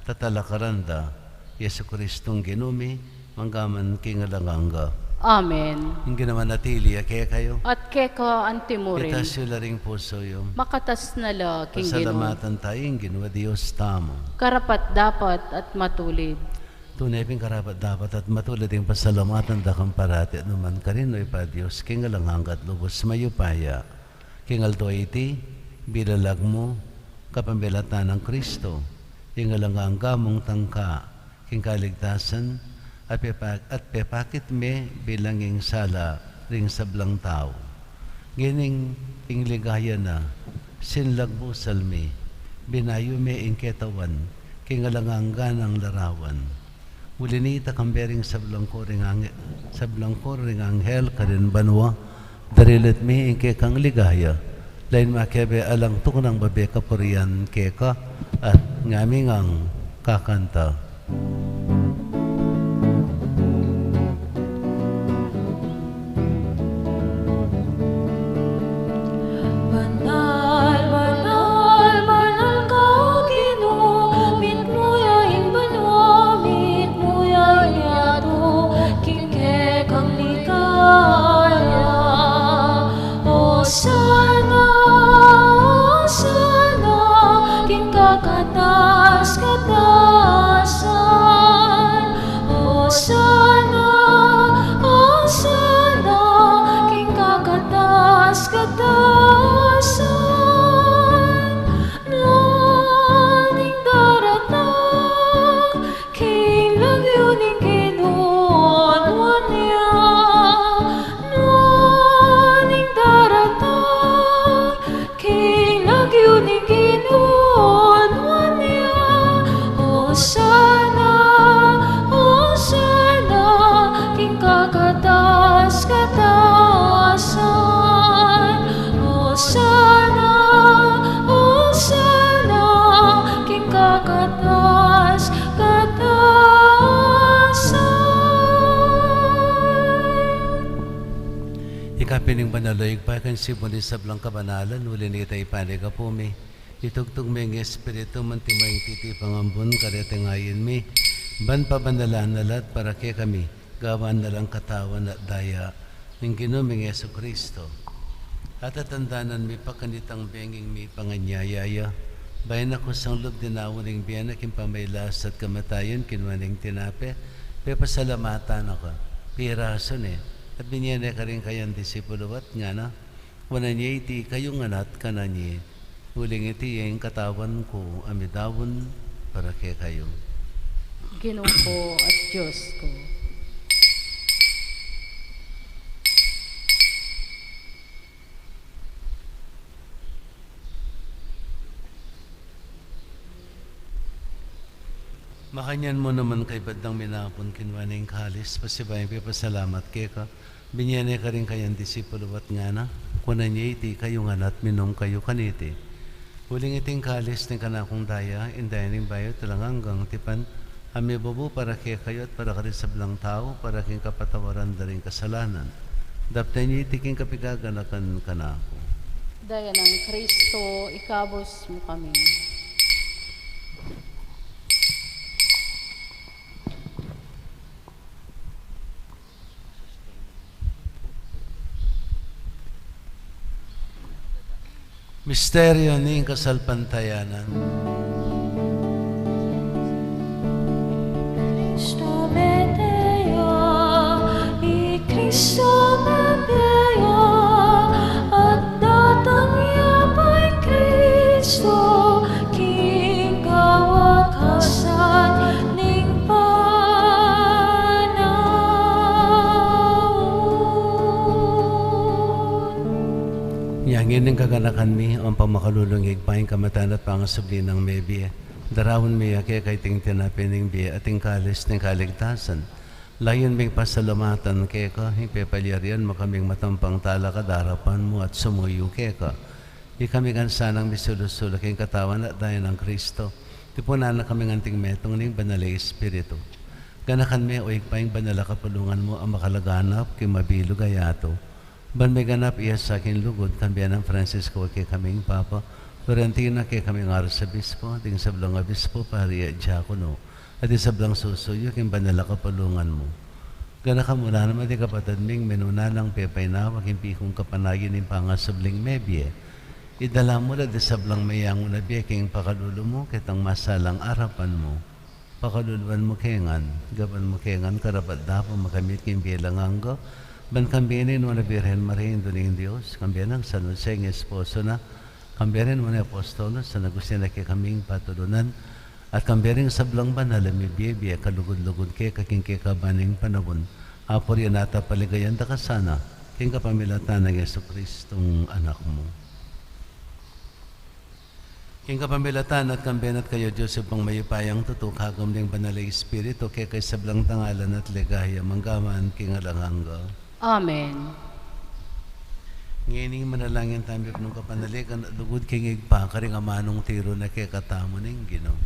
tatalakaranda, Yesu Kristong ginumi, manggaman kingalanganga. Amen. Yung ginamanatili, kaya kayo, At keka antimurin, itas yung laring puso yung makatas na la king Ginu, pasalamatan tayong ginawa Diyos tamo. karapat dapat at matulid. Tunay ping karapat dapat at matulad yung pasalamatan da kang parati naman karino'y pa Diyos, kingalang hanggat lubos mayupaya, kingal to iti, bilalag mo, kapambilatan ng Kristo, kingalang hangga mong tangka, king kaligtasan, at pepakit me bilanging sala ring sablang tao. Gining ingligaya na, sinlagbo salmi, binayo me ingketawan, kingalang hangga ng larawan. Ulinita kambering sablangko ring anghel karin banwa, darilit mi ingke kang ligaya, lain makebe alang tukunang babe kapurian keka at ngaming ang kakanta. Banal, banal, banal ka o Ginu, mit mo yaing banwa, mit mo yaing yato, kingke kang ligaya. O sana, king kakatas-katasan. O sana, king kakatas-katasan. Naning daratang, king lagyo ning kinuan niya. Naning daratang, king lagyo ning kinuan niya. O sana, king kakatas-katasan. O sana, king kakatas-katasan. Ikapining banaloy, pakan si Bunis sa blang kabanalan, ulin ita ipanig apumi. Itugtog may ng Espiritu, mantimayang titi pangambun, kareteng ayin mi. Ban pa banalan nalat para kay kami, gawan na lang katawan at daya, ng ginuming Yesu Kristo. At atandanan mi pakanitang benging mi panganyayaya, bayan ako sang loob dinawon ng biyanak yung pamaylas at kamatayon, kinwaning tinape, pasalamatan ako, pirason at binyane ka rin kayang disipulowat nga na, wana niya iti kayong anat ka na niya, huling iti yung katawan ko, amidawon para kay kayo. Ginu ko at Diyos ko. Makanyan mo naman kay badang minapon kinwaning kalis, pasibayang pipasalamat kay ka, binyane ka rin kayang disipulowat nga na, kunan niya iti kayong anat minong kayo kaniti. Huling iting kalis ng kanakong daya, indayaning bayo talang hanggang tipan, ami babu para kay kayo at para ka rin sa blang tao, para king kapatawaran da rin kasalanan. Dapta niya itiking kapigaganakan kanako. Daya ng Kristo, ikabos mo kami. Misteryo ning kasalpantayanan. Cristo Medea, i Cristo Medea, at datang yapay Cristo, king kawakasan ning panahon. Yangin ng kaganakan mi, ang pamakalulungig paing kamatan at pangasubli ng mebi. Darawon mi kaya kay ting tinapin ng biya at ting kalis ng kaligtasan. Layon may pasalamatan kaya ka, ipepalyarian mo kaming matampang tala kadarapan mo at sumuyo kaya ka. Ikami gansanang misulusul kayong katawan at dayan ng Kristo. Tipunan na kaming anting metong ning banalay Espiritu. Ganakan mi o ikpaing banala kapulungan mo ang makalaganap kay mabilog ayato. Ban may ganap iya sa akin lugod, kambiyan ng Francisco kay kaming Papa, Florentina kay kaming Arsabispo, ting sablang Abispo, Paria, Diakono, at isablang susuyo kay banala kapulungan mo. Gana ka mula naman di kapatid ming menuna ng pepay na maging pikong kapanagin ng pangasabling mebye. Idala mo na di sablang mayang unabiya kayong pakalulo mo kitang masalang arapan mo. Pakaluluan mo kengan, gaban mo kengan karapat dapo makamit kayong bilang anggo. Ban kambinin mo na Birhen Maria Duning Diyos, kambiyan ng San Jose ng esposo na, kambiyan mo na apostolos sa nagusin na kay kaming patulunan, at kambiyan sablang banal na may biya kalugod-lugod kay kaking kay kabaning panahon, apor yan ata paligayan da kasana, king kapamilatan ng Yesu Kristong anak mo. King kapamilatan at kambiyan at kayo Diyos pang mayupayang tutok hagom ng banalay Espiritu kay kay sablang tangalan at ligaya manggaman king alangangga. Amen. Ngayon manalangin tayo nung kapanaligan at lugod kingig pa karing amanong tiro na kay katamo ning Ginu.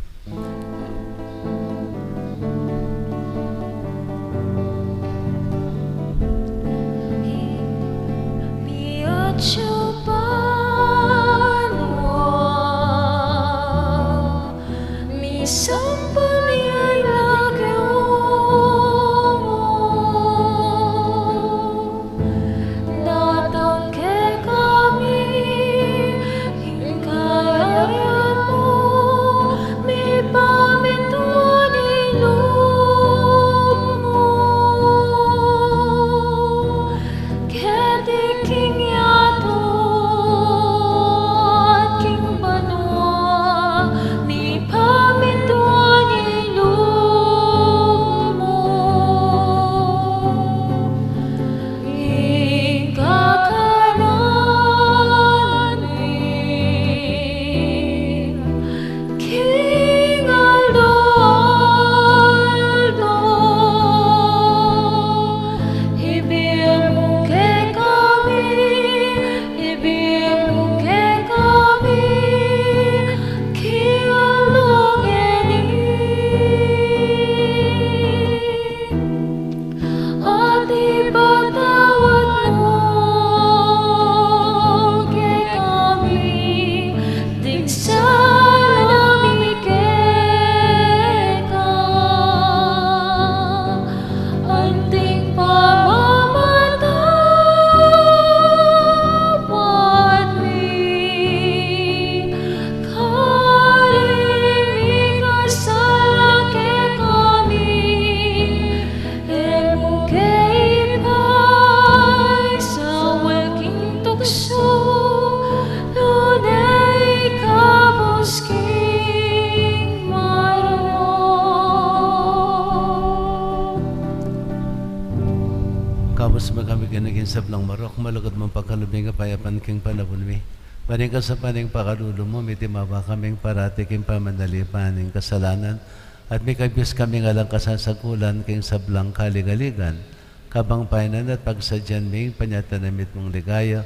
Sablang marok, malagod mong pagkalubing kapayapan king panabon mi. Paning ka sa paning pakalulo mo, may timaba kaming parati king pamanali paning kasalanan, at may kabiyos kaming alang kasasagulan king sablang kaligaligan, kabang painan at pagsadyan ming panyatanamit mong ligaya,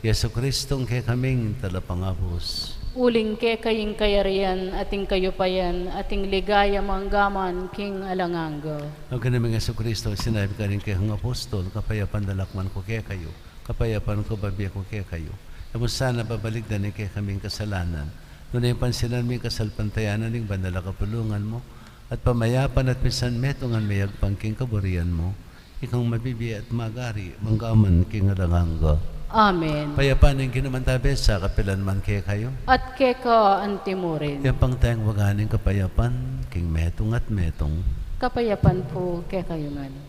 Yesu Kristong kay kaming talapangapos. Uling ke kaying kayarian, ating kayupayan, ating ligaya manggaman, king alanganggo. Ang kanaming Yesu Kristo, sinabi ka rin kay ang apostol, kapayapan dalakman ko kay kayo, kapayapan ko babiya ko kay kayo. Namun sana babaligdan ni kay kaming kasalanan, nunay pansinan ming kasalpantayanan ng bandala kapulungan mo, at pamayapan at pisan metungan mayagpang king kaburian mo, ikang mabibiya at magari, manggaman king alanganggo. Amen. Payapaan Ning Ginu mantabi sa kapilanman kaya kayo. At keka antimurin. Yan pang tayong waganing kapayapan, king metong at metong. Kapayapan po keka yung ano.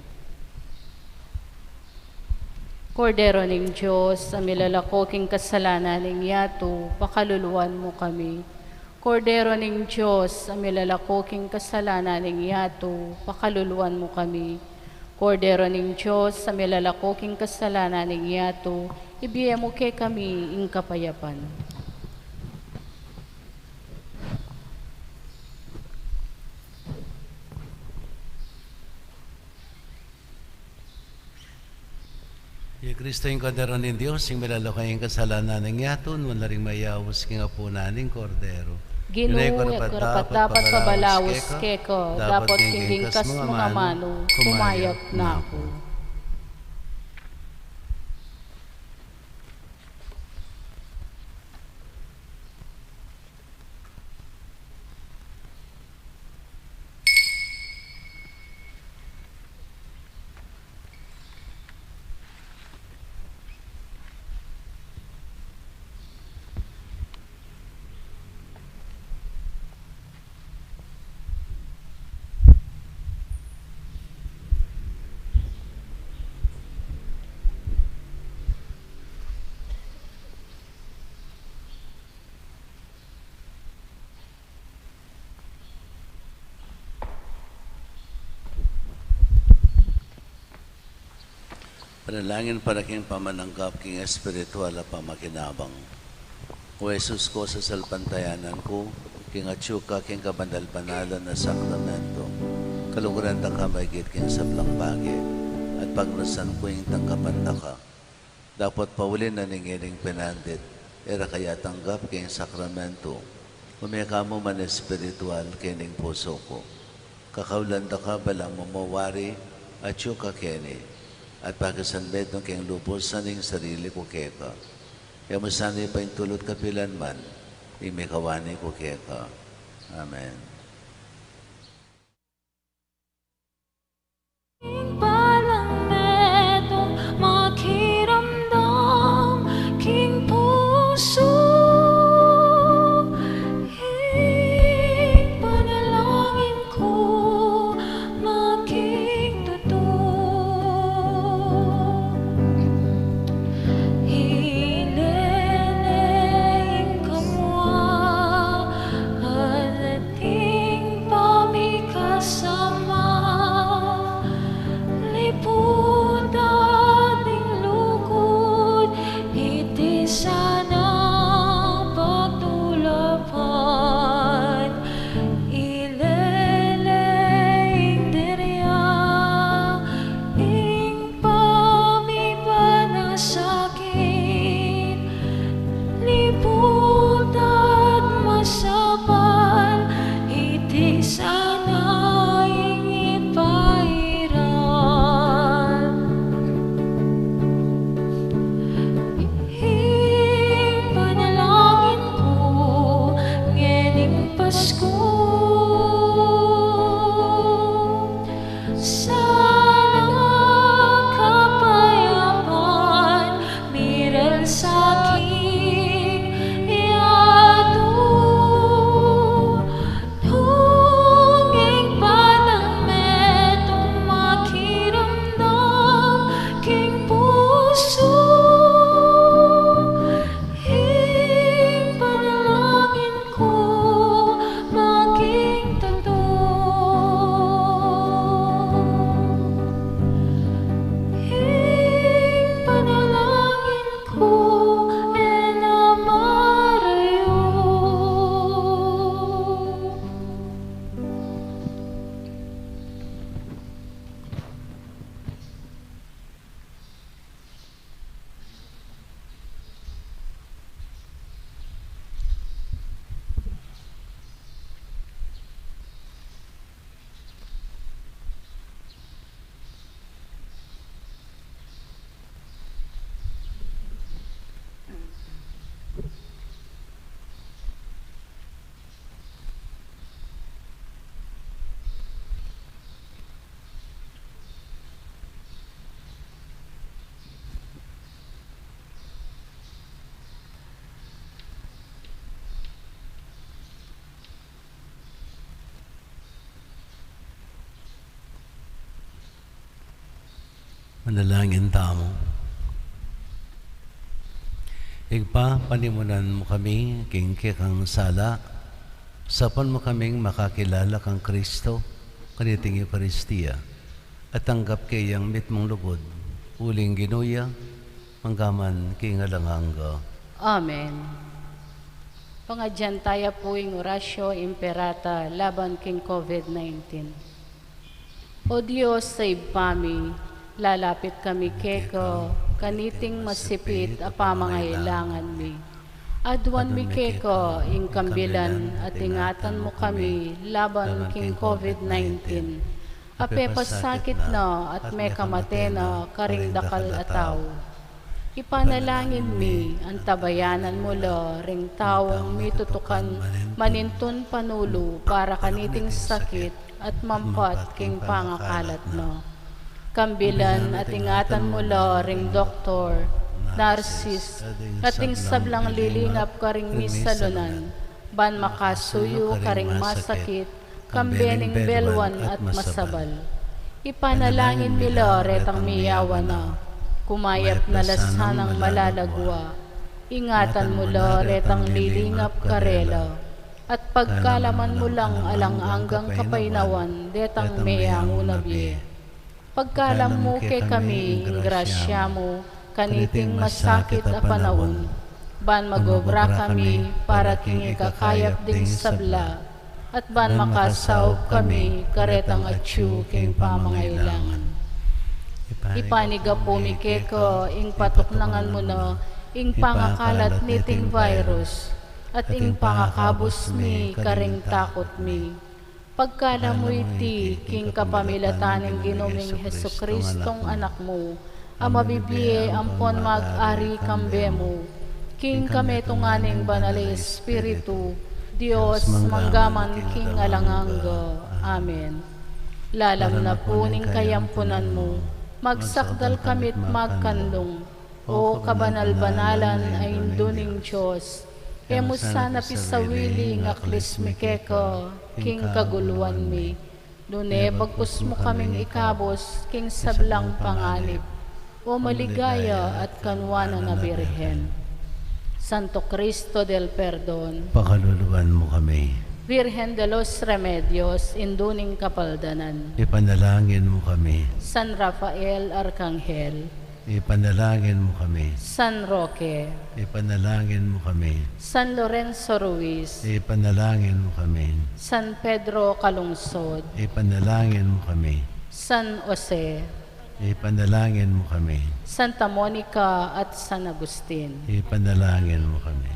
Kordero ning Diyos, amilalako king kasalanan ning yato, pakaluluwan mo kami. Kordero ning Diyos, amilalako king kasalanan ning yato, pakaluluwan mo kami. Kordero ning Diyos, amilalako king kasalanan ning yato, ibiya mo kay kami ing kapayapan. Yung Kristo yung kordero ng Diyos, yung milalakay yung kasalanan ng yaton, wala rin mayawos king apo naning kordero. Ginu, karapat dapat pabalawos keko, dapat kingkas mga mano, kumayak na ako. Panalangin para king pamananggap king espiritual at pamakinabang. O Jesus ko sa salpantayanan ko, king atyuka king kabandal-banalan na sakramento, kaluguran na ka maigit king SAPLMG, at pagnasan ko yung tanggapan na ka. Dapat paulin na ningiling pinandit, era kaya tanggap king sakramento, umeka mo man espiritual kining puso ko. Kakaulan na ka balang mamawari, atyuka kini, at pagkasanbet ng keng lupos sa ning sarili ko keka. Kaya masanay pa yung tulot kapilan man, imikawani ko keka. Amen. Balang metong makiramdam king puso, panalangin ko maging totoo. Hilelein kamwa at Manalangin tamo. Igpa, panimunan mo kami, king kang sala, sapan mo kaming makakilala kang Kristo, kaniting Eucharistia, at tanggap kayang mitmong lugod, uling ginuya, manggaman kingalanganga. Amen. Pangadyan tayo po yung orasyo imperata laban king COVID-19. O Diyos, save kami, lalapit kami keko, kaniting masipit a pamangailangan mi. Adwan mi keko, ing kambilan at ingatan mo kami laban king COVID-19. Ape pasakit na at may kamate na karing dakal ataw. Ipanalangin mi, ang tabayanan mo lo, ring tawong mitutukan, manintun panulo, para kaniting sakit, at mampat king pangakalat no. Kambilan at ingatan mo lo, ring doktor, narsis, at ing sablang lilingap ka ring misalunan, ban makasuyo ka ring masakit, kambening belwan at masabal. Ipanalangin mi lo, retang miyawa na, kumayap na lasanang malalagwa, ingatan mo lo, retang lilingap karela, at pagkalaman mo lang alang hanggang kapainawan, detang meyang unabye. Pagkalam mo kay kami, ing grasya mo, kaniting masakit a panahon, ban magobra kami, para king ikakayap ding sabla, at ban makasaw kami, karetang atyu king pamangailangan. Ipaniga po mi keko, ing patuknangan mo na, ing pangakalat niting virus, at ing pangakabos mi, karing takot mi. Pagkala mo iti, king kapamilatan ng ginuming Heso Kristong anak mo, ang mabibiye ampon mag-ari kambe mo, king kami tunganing banal Espiritu, Diyos manggaman king alangangga. Amen. Lalam na po ning kayampunan mo, magsakdal kamit magkandong, o kabanal-banalan ay induning Diyos, emo sana pisawili ng aklis mi keko, king kaguluan mi, dune pagpus mo kaming ikabos, king sablang panganib, o maligaya at kanwana na Birhen. Santo Cristo del Perdon, Pakaluluan mo kami. Virgen de los Remedios, induning kapaldanan, Ipanalangin mo kami. San Rafael Arcangel, Ipanalangin mo kami. San Roque, Ipanalangin mo kami. San Lorenzo Ruiz, Ipanalangin mo kami. San Pedro Calungsod, Ipanalangin mo kami. San Jose, Ipanalangin mo kami. Santa Monica at San Agustin. Ipanalangin mo kami.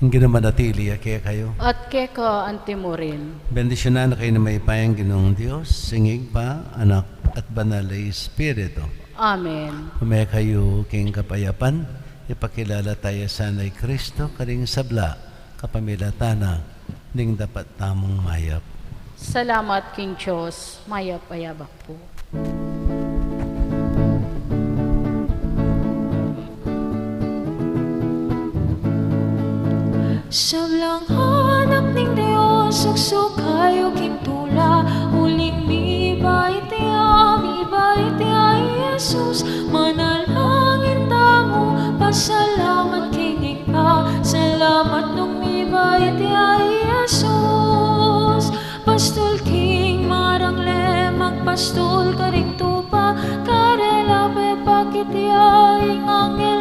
Hindi naman natili, kaya kayo. At keko antimorin. Bendisyonan na kayo na may payang Ginoong Diyos, singig pa, anak at banal na Espiritu. Amen. Kumaya kayo king kapayapan, ipakilala tayo sana'y Kristo, karing sabla, kapamilatana, ning dapat tamong mayap. Salamat King Diyos, mayap-ayabak po. Sablang hanap ning Diyos, suksukayo kintula, huling mi bait ya Jesus, manalangin tamo, pasalamat king ikpa, salamat nung mi bait ya Jesus. Pastol king marangle, magpastol karing tupa, karela pe pakit ya ing angel.